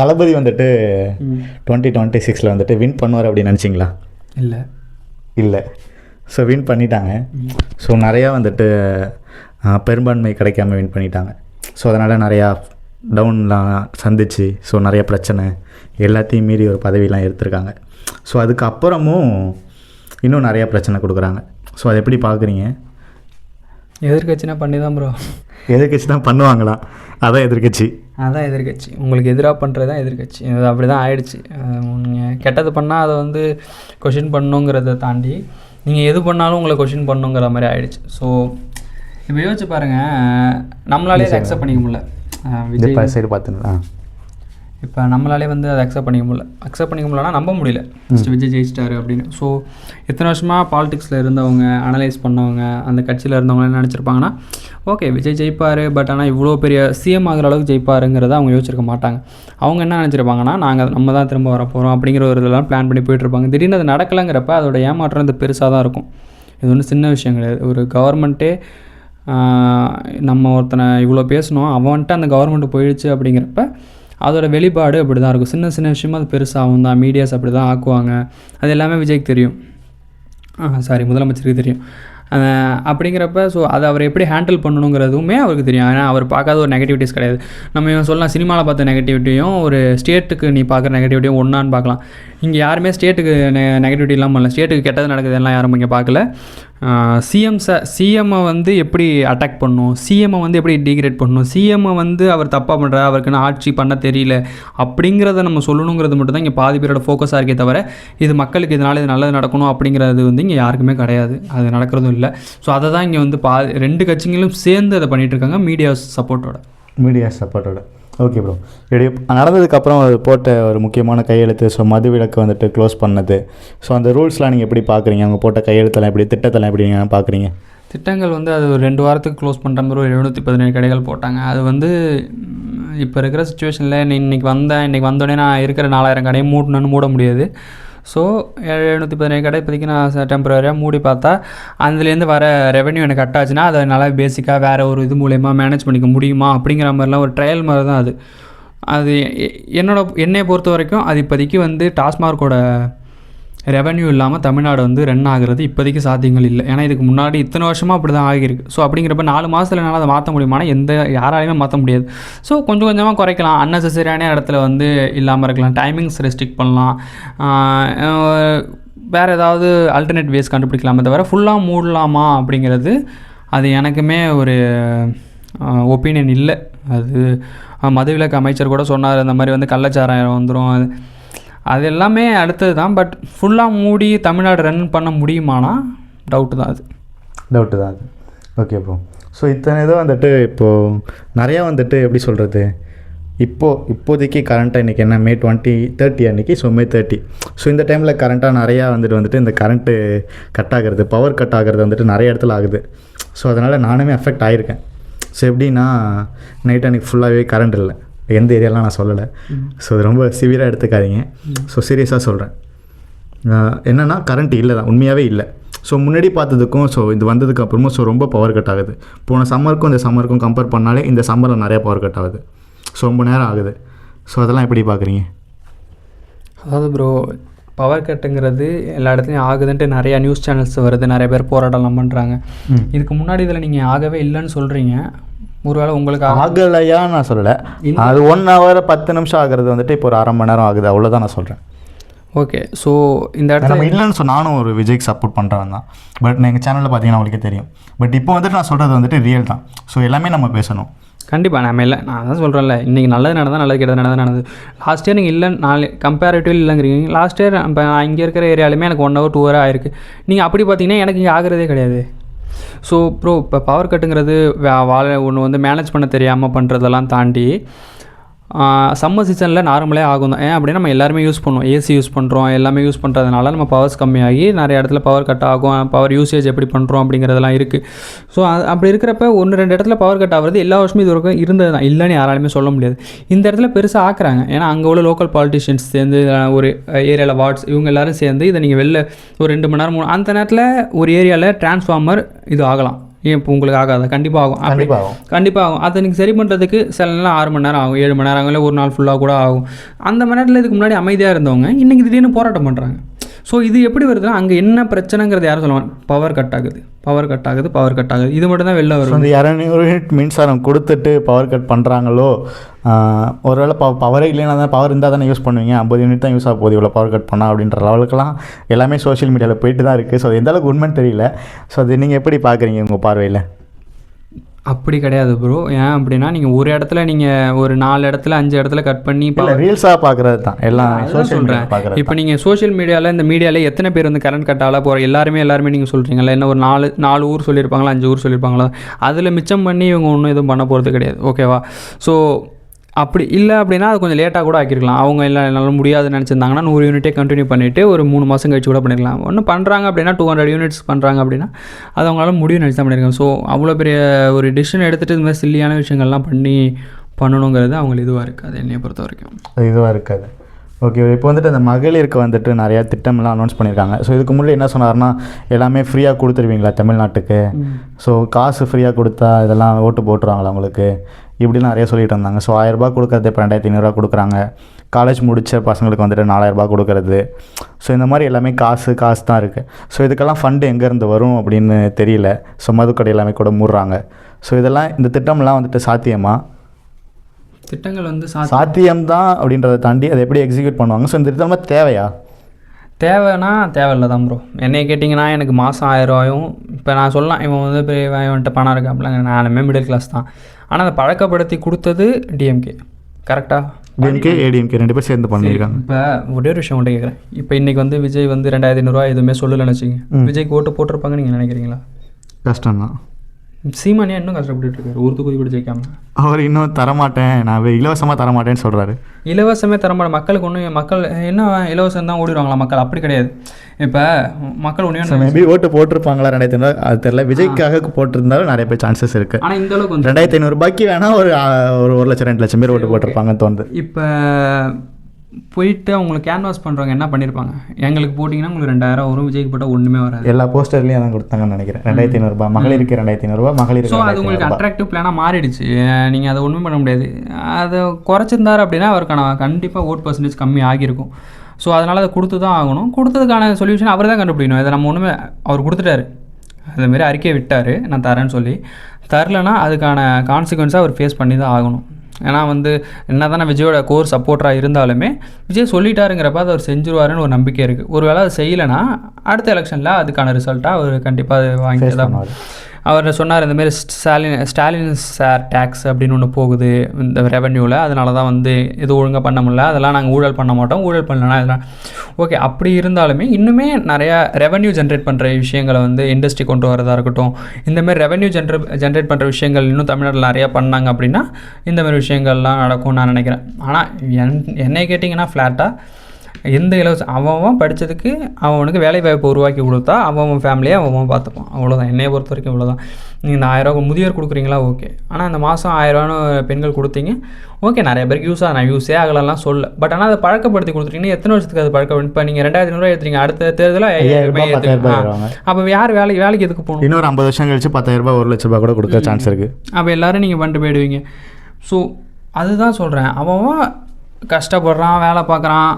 தளபதி வந்துட்டு 2026 வந்துட்டு வின் பண்ணுவார் அப்படின்னு நினச்சிங்களா? இல்லை. ஸோ வின் பண்ணிட்டாங்க. ஸோ நிறையா வந்துட்டு பெரும்பான்மை கிடைக்காம வின் பண்ணிட்டாங்க. ஸோ அதனால் நிறையா டவுன்லாம் சந்திச்சு, ஸோ நிறைய பிரச்சனை எல்லாத்தையும் மீறி ஒரு பதவியெலாம் எடுத்திருக்காங்க. ஸோ அதுக்கப்புறமும் இன்னும் நிறையா பிரச்சனை கொடுக்குறாங்க. ஸோ அதை எப்படி பார்க்குறீங்க? எதிர்கட்சினா பண்ணி தான் ப்ரோ. எதிர்கட்சி தான் பண்ணுவாங்களாம். அதான் எதிர்கட்சி. உங்களுக்கு எதிராக பண்ணுறது தான் எதிர்கட்சி. அது அப்படி தான் ஆயிடுச்சு. நீங்கள் கெட்டது பண்ணால் அதை வந்து கொஷின் பண்ணுங்கிறத தாண்டி நீங்கள் எது பண்ணாலும் உங்களை கொஷின் பண்ணுங்கிற மாதிரி ஆயிடுச்சு. ஸோ இப்போ யோசிச்சு பாருங்கள், நம்மளாலே அதை அக்செப்ட் பண்ணிக்க முடியல. விஜய் சைடு பார்த்துங்களா? இப்போ நம்மளாலே வந்து அதை அக்செப்ட் பண்ணிக்க முடியலன்னா நம்ப முடியல விஜய் ஜெயிச்சிட்டாரு அப்படின்னு. ஸோ எத்தனை வருஷமாக பாலிடிக்ஸில் இருந்தவங்க, அனலைஸ் பண்ணவங்க, அந்த கட்சியில் இருந்தவங்க என்ன நினச்சிருப்பாங்கன்னா, ஓகே விஜய் ஜெயிப்பார், பட் ஆனால் இவ்வளோ பெரிய சிஎம் ஆகிற அளவுக்கு ஜெயிப்பாருங்கிறத அவங்க யோசிச்சிருக்க மாட்டாங்க. அவங்க என்ன நினச்சிருப்பாங்கன்னா, நம்ம தான் திரும்ப வர போகிறோம் அப்படிங்கிற ஒரு இதெல்லாம் பிளான் பண்ணி போயிட்டுருப்பாங்க. திடீர்னு அது நடக்கலைங்கிறப்ப அதோட ஏமாற்றம் இது பெருசாக தான் இருக்கும். இது ஒன்றும் சின்ன விஷயம் கிடையாது. ஒரு கவர்மெண்ட்டே நம்ம ஒருத்தனை இவ்வளோ பேசணும், அவன்ட்டு அந்த கவர்மெண்ட்டு போயிடுச்சு அப்படிங்கிறப்ப அதோட வெளிப்பாடு அப்படி தான் இருக்கும். சின்ன சின்ன விஷயமா அது பெருசாகும் தான். மீடியாஸ் அப்படி தான் ஆக்குவாங்க. அது எல்லாமே விஜய்க்கு தெரியும், முதலமைச்சருக்கு தெரியும். அப்படிங்கிறப்ப ஸோ அதை அவர் எப்படி ஹேண்டில் பண்ணணுங்கிறதுமே அவருக்கு தெரியும். ஏன்னா அவர் பார்க்காத ஒரு நெகட்டிவிட்டிஸ் கிடையாது. நம்ம சொல்லலாம், சினிமாவில் பார்த்த நெகட்டிவிட்டியும் ஒரு ஸ்டேட்டுக்கு நீ பார்க்குற நெகட்டிவிட்டியும் ஒன்றான்னு பார்க்கலாம். இங்கே யாருமே ஸ்டேட்டுக்கு நெகட்டிவிட்டி இல்லாமல் இல்லை. ஸ்டேட்டுக்கு கெட்டது நடக்குது எல்லாம் யாரும் இங்கே பார்க்கல. சிஎம்மை வந்து எப்படி அட்டாக் பண்ணணும், சிஎம்மை வந்து எப்படி டிகிரேட் பண்ணணும், சிஎம்மை வந்து அவர் தப்பாக பண்ணுற, அவருக்குன்னு ஆட்சி பண்ண தெரியல அப்படிங்கிறத நம்ம சொல்லணுங்கிறது மட்டும் தான் இங்கே பாதி பேரோட ஃபோக்கஸாக இருக்கே தவிர, இது மக்களுக்கு இதனால் இது நல்லது நடக்கணும் அப்படிங்கிறது வந்து இங்கே யாருக்குமே கிடையாது. அது நடக்கிறதும் இல்லை. ஸோ அதை தான் இங்கே வந்து ரெண்டு கட்சிகளும் சேர்ந்து அதை பண்ணிகிட்ருக்காங்க, மீடியா சப்போர்ட்டோட. ஓகே ப்ரோ, நடந்ததுக்கப்புறம் அது போட்ட ஒரு முக்கியமான கையெழுத்து, ஸோ மது விலக்கு வந்துட்டு க்ளோஸ் பண்ணது, ஸோ அந்த ரூல்ஸ்லாம் நீங்கள் எப்படி பார்க்குறீங்க? அவங்க போட்ட கையெழுத்தெல்லாம் எப்படி, திட்டத்தெல்லாம் எப்படி நீங்கள் பார்க்குறீங்க? திட்டங்கள் வந்து அது ஒரு 2 வாரத்துக்கு க்ளோஸ் பண்ணுற மாதிரி ஒரு 717 கடைகள் போட்டாங்க. அது வந்து இப்போ இருக்கிற சுச்சுவேஷனில் இன்றைக்கி வந்தோடனே நான் இருக்கிற 4000 கடையும் மூட முடியாது. ஸோ 717 கடை இப்போதைக்கு நான் டெம்பரரியாக மூடி பார்த்தா அதுலேருந்து வர ரெவென்யூ எனக்கு கட் ஆச்சுன்னா அதை நல்லா பேசிக்காக வேறு ஒரு இது மூலயமா மேனேஜ் பண்ணிக்க முடியுமா அப்படிங்கிற மாதிரிலாம் ஒரு ட்ரையல் மாதிரி தான் அது என்னை பொறுத்த வரைக்கும் அது இப்போதைக்கு வந்து டாஸ்மார்க்கோட ரெவென்யூ இல்லாமல் தமிழ்நாடு வந்து ரன் ஆகிறது இப்போதைக்கு சாத்தியங்கள் இல்லை. ஏன்னா இதுக்கு முன்னாடி இத்தனை வருஷமாக அப்படி தான் ஆகியிருக்கு. ஸோ அப்படிங்கிறப்ப 4 மாதத்தில் என்னால் அதை மாற்ற முடியுமானா யாராலையுமே மாற்ற முடியாது. ஸோ கொஞ்சம் கொஞ்சமாக குறைக்கலாம், அன்னெசரியான இடத்துல வந்து இல்லாமல் இருக்கலாம், டைமிங்ஸ் ரெஸ்ட்ரிக்ட் பண்ணலாம், வேறு ஏதாவது ஆல்டர்னேட் வேஸ் கண்டுபிடிக்கலாமே தவிர ஃபுல்லாக மூடலாமா அப்படிங்கிறது அது எனக்குமே ஒரு ஒப்பீனியன் இல்லை. அது மதுவிலக்கு அமைச்சர் கூட சொன்னார், இந்த மாதிரி வந்து கள்ளச்சாராயம் வந்துடும், அது எல்லாமே அடுத்தது தான். பட் ஃபுல்லாக மூடி தமிழ்நாடு ரன் பண்ண முடியுமானா டவுட்டு தான் அது. Okay bro. ஸோ இத்தனை இதை வந்துட்டு இப்போது நிறையா வந்துட்டு எப்படி சொல்கிறது, இப்போதைக்கு கரண்ட்டாக இன்றைக்கி என்ன மே 30 அன்றைக்கி, ஸோ மே 30. ஸோ இந்த டைமில் கரண்ட்டாக நிறையா வந்துட்டு இந்த கரண்ட்டு கட் ஆகிறது, பவர் கட் ஆகிறது வந்துட்டு நிறைய இடத்துல ஆகுது. ஸோ அதனால் நானுமே அஃபெக்ட் ஆகிருக்கேன். ஸோ எப்படின்னா நைட் அன்றைக்கி ஃபுல்லாகவே கரண்ட் இல்லை, எந்த ஏரியாலாம் நான் சொல்லலை. ஸோ அது ரொம்ப சிவியராக எடுத்துக்காதீங்க. ஸோ சீரியஸாக சொல்கிறேன், என்னென்னா கரண்ட் இல்லை தான், உண்மையாகவே இல்லை. ஸோ முன்னாடி பார்த்ததுக்கும் ஸோ இது வந்ததுக்கு அப்புறமும் ஸோ ரொம்ப பவர் கட் ஆகுது. போன சம்மருக்கும் இந்த சம்மருக்கும் கம்பேர் பண்ணாலே இந்த சம்மரில் நிறையா பவர் கட் ஆகுது. ஸோ ரொம்ப நேரம் ஆகுது. ஸோ அதெல்லாம் எப்படி பார்க்குறீங்க? அதாவது ப்ரோ, பவர் கட்டுங்கிறது எல்லா இடத்துலையும் ஆகுதுன்ட்டு நிறையா நியூஸ் சேனல்ஸ் வருது, நிறைய பேர் போராட்டம்லாம் பண்ணுறாங்க. இதுக்கு முன்னாடி இதில் நீங்கள் ஆகவே இல்லைன்னு சொல்கிறீங்க. ஒருவேளை உங்களுக்கு ஆகலையா நான் சொல்லலை, அது 1 hour 10 நிமிஷம் ஆகிறது வந்துட்டு இப்போ ஒரு அரை மணி நேரம் ஆகுது, அவ்வளோதான் நான் சொல்கிறேன். ஓகே. ஸோ இந்த இடத்துல நம்ம இல்லைன்னு நானும் ஒரு விஜய்க்கு சப்போர்ட் பண்ணுறவன் தான். பட் எங்கள் சேனலில் பார்த்தீங்கன்னா உங்களுக்கே தெரியும். பட் இப்போ வந்துட்டு நான் சொல்கிறது வந்துட்டு ரியல் தான். ஸோ எல்லாமே நம்ம பேசணும். கண்டிப்பாக நான் தான் சொல்கிறேன்ல, இன்றைக்கி நல்லது நடந்தால் நல்லது, கெட்டது நடந்தது. லாஸ்ட் இயர் நீங்கள் இல்லை கம்பேரிட்டிவ் இல்லைங்கிறீங்க. லாஸ்ட் இயர் இப்போ நான் இங்கே இருக்கிற ஏரியாலுமே எனக்கு 1 hour 2 hour ஆயிருக்கு. நீங்கள் அப்படி பார்த்தீங்கன்னா எனக்கு இங்கே ஆகிறதே கிடையாது. ஸோ ப்ரோ, இப்போ பவர் கட்டுங்கிறது ஒன்று வந்து மேனேஜ் பண்ண தெரியாமல் பண்ணுறதெல்லாம் தாண்டி சம்மர் சீசனில் நார்மலே ஆகும் தான். ஏன் அப்படின்னா நம்ம எல்லாருமே யூஸ் பண்ணுவோம், ஏசி யூஸ் பண்ணுறோம், எல்லாமே யூஸ் பண்ணுறதுனால நம்ம பவர்ஸ் கம்மியாகி நிறைய இடத்துல பவர் கட் ஆகும். பவர் யூசேஜ் எப்படி பண்ணுறோம் அப்படிங்கிறதெல்லாம் இருக்குது. ஸோ அப்படி இருக்கிறப்ப 1-2 இடத்துல பவர் கட் ஆகிறது எல்லா வருஷமும் இது வரைக்கும் இருந்தது தான், இல்லைன்னு யாராலுமே சொல்ல முடியாது. இந்த இடத்துல பெருசாக ஆக்குறாங்க. ஏன்னா அங்கே உள்ள லோக்கல் பாலிட்டிஷியன்ஸ் சேர்ந்து ஒரு ஏரியாவில் வார்ட்ஸ் இவங்க எல்லோரும் சேர்ந்து இதை நீங்கள் வெளில ஒரு 2 மணி நேரம் அந்த நேரத்தில் ஒரு ஏரியாவில் டிரான்ஸ்ஃபார்மர் இது ஆகலாம், இப்போ உங்களுக்கு ஆகாதா? கண்டிப்பாக ஆகும். கண்டிப்பாக ஆகும். கண்டிப்பாக ஆகும். அதை நீங்கள் சரி பண்ணுறதுக்கு சில நாள் 6 மணி நேரம் ஆகும், 7 மணி நேரம் ஆகும், இல்லை ஒரு நாள் ஃபுல்லாக கூட ஆகும். அந்த மணி நேரத்தில் இதுக்கு முன்னாடி அமைதியாக இருந்தவங்க இன்றைக்கி திடீர்னு போராட்டம் பண்ணுறாங்க. ஸோ இது எப்படி வருதுன்னா, அங்கே என்ன பிரச்சனைங்கிறது யாரும் சொல்லுவாங்க, பவர் கட் ஆகுது. இது மட்டும் தான் வெளில வரும். அந்த 200 யூனிட் மின்சாரம் கொடுத்துட்டு பவர் கட் பண்ணுறாங்களோ, ஒருவேளை பவரே இல்லைன்னா தான், பவர் இருந்தால் தானே யூஸ் பண்ணுவீங்க, 50 யூனிட் தான் யூஸ் ஆக போகுது இவ்வளோ பவர் கட் பண்ணால் அப்படின்ற லெவலுக்குலாம் எல்லாமே சோஷியல் மீடியாவில் போயிட்டு தான் இருக்குது. ஸோ எந்த அளவுக்கு உண்மைன்னு தெரியல. ஸோ அது நீங்கள் எப்படி பார்க்குறீங்க உங்கள் பார்வையில்? அப்படி கிடையாது ப்ரோ. ஏன் அப்படின்னா, நீங்கள் ஒரு இடத்துல ஒரு 4 இடத்துல 5 இடத்துல கட் பண்ணி ரீல்ஸாக பார்க்குறது தான் எல்லாம் சோஷியல் மீடியா பார்க்குறது. இப்போ நீங்கள் சோஷியல் மீடியாவில் இந்த மீடியாவில் எத்தனை பேர் வந்து கரண்ட் கட் ஆகல போகிற எல்லாருமே நீங்கள் சொல்கிறீங்களா? என்ன ஒரு 4 ஊர் சொல்லியிருப்பாங்களா, 5 ஊர் சொல்லியிருப்பாங்களா? அதில் மிச்சம் பண்ணி இவங்க ஒன்றும் எதுவும் பண்ண போகிறது கிடையாது. ஓகேவா? ஸோ அப்படி இல்லை அப்படின்னா அது கொஞ்சம் லேட்டாக கூட ஆக்கியிருக்கலாம். அவங்க எல்லாம் முடியாதுன்னு நினச்சிருந்தாங்கன்னா 100 யூனிட்டே கண்டினியூ பண்ணிவிட்டு ஒரு 3 மாதம் கழிச்சு கூட பண்ணிடலாம். ஒன்றும் பண்ணுறாங்க அப்படின்னா 200 யூனிட்ஸ் பண்ணுறாங்க அப்படின்னா அது அவங்களால முடியும் நினச்சி தான் பண்ணியிருக்காங்க. ஸோ அவ்வளோ பெரிய ஒரு டிசிஷன் எடுத்துகிட்டு இந்த மாதிரி சில்லியான விஷயங்கள்லாம் பண்ணணுங்கிறது அவங்களுக்கு இதுவாக இருக்காது, என்னையை பொறுத்த வரைக்கும். அது இதுவாக இருக்காது. ஓகே, இப்போ வந்துட்டு அந்த மகளிருக்கு வந்துட்டு நிறையா திட்டம்லாம் அனௌன்ஸ் பண்ணியிருக்காங்க. ஸோ இதுக்கு முன்னாடி என்ன சொன்னார்னா, எல்லாமே ஃப்ரீயாக கொடுத்துருவீங்களா தமிழ்நாட்டுக்கு? ஸோ காசு ஃப்ரீயாக கொடுத்தா இதெல்லாம் ஓட்டு போட்டுருவாங்களா உங்களுக்கு? இப்படிலாம் நிறைய சொல்லிட்டு இருந்தாங்க. ஸோ 1000 ரூபாய் கொடுக்கறது இப்போ 2500 கொடுக்குறாங்க. காலேஜ் முடித்த பசங்களுக்கு வந்துட்டு 4000 ரூபாய் கொடுக்கறது. ஸோ இந்த மாதிரி எல்லாமே காசு தான் இருக்குது. ஸோ இதுக்கெல்லாம் ஃபண்டு எங்கேருந்து வரும் அப்படின்னு தெரியல. ஸோ மதுக்கடை எல்லாமே கூட மூடுறாங்க. ஸோ இதெல்லாம் இந்த திட்டம்லாம் வந்துட்டு சாத்தியமா? திட்டங்கள் வந்து சாத்தியம்தான் அப்படின்றத தாண்டி அதை எப்படி எக்ஸிக்யூட் பண்ணுவாங்க? ஸோ இந்த திட்டம்லாம் தேவைன்னா தேவையில்லை தான் ப்ரோ. என்னைய கேட்டிங்கன்னா எனக்கு மாதம் 1000 ரூபாயும் இப்போ நான் சொல்லலாம், இவன் வந்து இவன்கிட்ட பணம் இருக்கு அப்படிலாம். நானுமே மிடில் கிளாஸ் தான். ஆனால் அதை பழக்கப்படுத்தி கொடுத்தது டிஎம்கே. கரெக்டாக? டிஎம்கே ஏடிஎம்கே 2 பேர் சேர்ந்து பண்ணியிருக்காங்க. இப்போ ஒரே ஒரு விஷயம் மட்டும் கேட்குறேன். இப்போ இன்றைக்கி வந்து விஜய் வந்து 2500 ரூபா எதுவுமே சொல்லலைன்னு வச்சுங்க, விஜய்க்கு ஓட்டு போட்டிருப்பாங்க நீங்கள் நினைக்கிறீங்களா? கஷ்டம்தான். சீமானியா இன்னும் கஷ்டப்பட்டு இருக்காரு, ஒரு தொகுதி கூட ஜெயிக்காம. அவர் இன்னும் தரமாட்டேன், நான் இலவசமாக தரமாட்டேன்னு சொல்கிறாரு. இலவசமே தரமாட்டேன். மக்கள் என்ன இலவசம் தான் ஓடிடுவாங்களா? மக்கள் அப்படி கிடையாது. இப்போ மக்கள் ஒன்று மேபி ஓட்டு போட்டிருப்பாங்களா 2500 அது தெரியல. விஜய்க்காக போட்டிருந்தாலும் நிறைய பேர் சான்சஸ் இருக்குது. ஆனால் இந்த அளவுக்கு 2500 ரூபாய்க்கு வேணால் ஒரு 1 லட்சம் 2 லட்சம் பேர் ஓட்டு போட்டிருப்பாங்கன்னு தோணுது. இப்போ போயிட்டு அவங்களுக்கு கேன்வாஸ் பண்ணுறவங்க என்ன பண்ணியிருப்பாங்க, எங்களுக்கு போட்டிங்கன்னா உங்களுக்கு 2000 வரும், விஜய்க்கு போட்டால் ஒன்றுமே வராது. எல்லா போஸ்டர்லேயும் அதான் கொடுத்தாங்கன்னு நினைக்கிறேன். 2500 ரூபாய் மகளிருக்கு, 2500 ரூபாய் மகளிருக்கு. ஸோ அது உங்களுக்கு அட்ராக்டிவ் பிளானாக மாறிடுச்சு. நீங்கள் அதை ஒன்றும் பண்ண முடியாது. அதை குறைச்சிருந்தார் அப்படின்னா அவருக்கான கண்டிப்பாக ஓட் பர்சன்டேஜ் கம்மி ஆகியிருக்கும். ஸோ அதனால் அதை கொடுத்து தான் ஆகணும். கொடுத்ததுக்கான சொல்யூஷன் அவர் தான் கண்டுபிடிக்கணும். இதை நம்ம ஒன்றுமே, அவர் கொடுத்துட்டாரு, அதுமாரி அறிக்கையை விட்டார் நான் தரேன்னு சொல்லி. தரலைன்னா அதுக்கான கான்சிக்வன்ஸாக அவர் ஃபேஸ் பண்ணி தான் ஆகணும். ஏன்னா வந்து என்ன தானே விஜயோட கோர் சப்போர்ட்டராக இருந்தாலுமே விஜய் சொல்லிட்டாருங்கிறப்ப அதை அவர் செஞ்சுருவாருன்னு ஒரு நம்பிக்கை இருக்குது. ஒரு வேளை அது செய்யலைன்னா அடுத்த எலெக்ஷனில் அதுக்கான ரிசல்ட்டாக அவர் கண்டிப்பாக அது வாங்கி தான். அவர் சொன்னார் இந்தமாரி ஸ்டாலின் சார் டேக்ஸ் அப்படின்னு ஒன்று போகுது இந்த ரெவென்யூவில், அதனால தான் வந்து இது ஒழுங்காக பண்ண முடியல, அதெல்லாம் நாங்கள் ஊழல் பண்ண மாட்டோம், ஊழல் பண்ணலன்னா இதெல்லாம் ஓகே. அப்படி இருந்தாலுமே இன்னுமே நிறையா ரெவென்யூ ஜென்ரேட் பண்ணுற விஷயங்களை வந்து இண்டஸ்ட்ரி கொண்டு வரதா இருக்கட்டும், இந்தமாரி ரெவென்யூ ஜென்ரேட் பண்ணுற விஷயங்கள் இன்னும் தமிழ்நாட்டில் நிறையா பண்ணாங்க அப்படின்னா இந்தமாதிரி விஷயங்கள்லாம் நடக்கும்னு நான் நினைக்கிறேன். ஆனால் என்னை கேட்டிங்கன்னா ஃப்ளாட்டாக எந்த இலவசம் அவன் படித்ததுக்கு அவனுக்கு வேலை வாய்ப்பு உருவாக்கி கொடுத்தா அவன் ஃபேமிலியை அவன் பார்த்துப்பான். அவ்வளோதான் என்னையை பொறுத்த வரைக்கும் இவ்வளோதான். நீங்கள் இந்த 1000 ரூபா முதியோர் கொடுக்குறீங்களா ஓகே, ஆனால் அந்த மாதம் 1000 ரூபான்னு பெண்கள் கொடுத்தீங்க ஓகே, நிறைய பேருக்கு யூஸ் நான் யூஸே ஆகலாம் சொல்ல. பட் ஆனால் அதை பழக்கப்படுத்தி கொடுத்துட்டீங்கன்னா எத்தனை வருஷத்துக்கு அது பழக்கப்படுத்தி, இப்போ நீங்கள் 2500 ரூபா எடுத்துறீங்க, அடுத்த தேர்தலில் 5000 ரூபாய். அப்போ யார் வேலைக்கு எதுக்கு போகணும்? இன்னொரு 50 வருஷம் கழிச்சு 10000 ரூபாய் 1 லட்ச ரூபாய் கூட கொடுக்க சான்ஸ் இருக்குது. அப்போ எல்லோரும் நீங்கள் பண்ணிட்டு போயிடுவீங்க. ஸோ அதுதான் சொல்கிறேன், அவன் கஷ்டப்படுறான், வேலை பார்க்குறான்.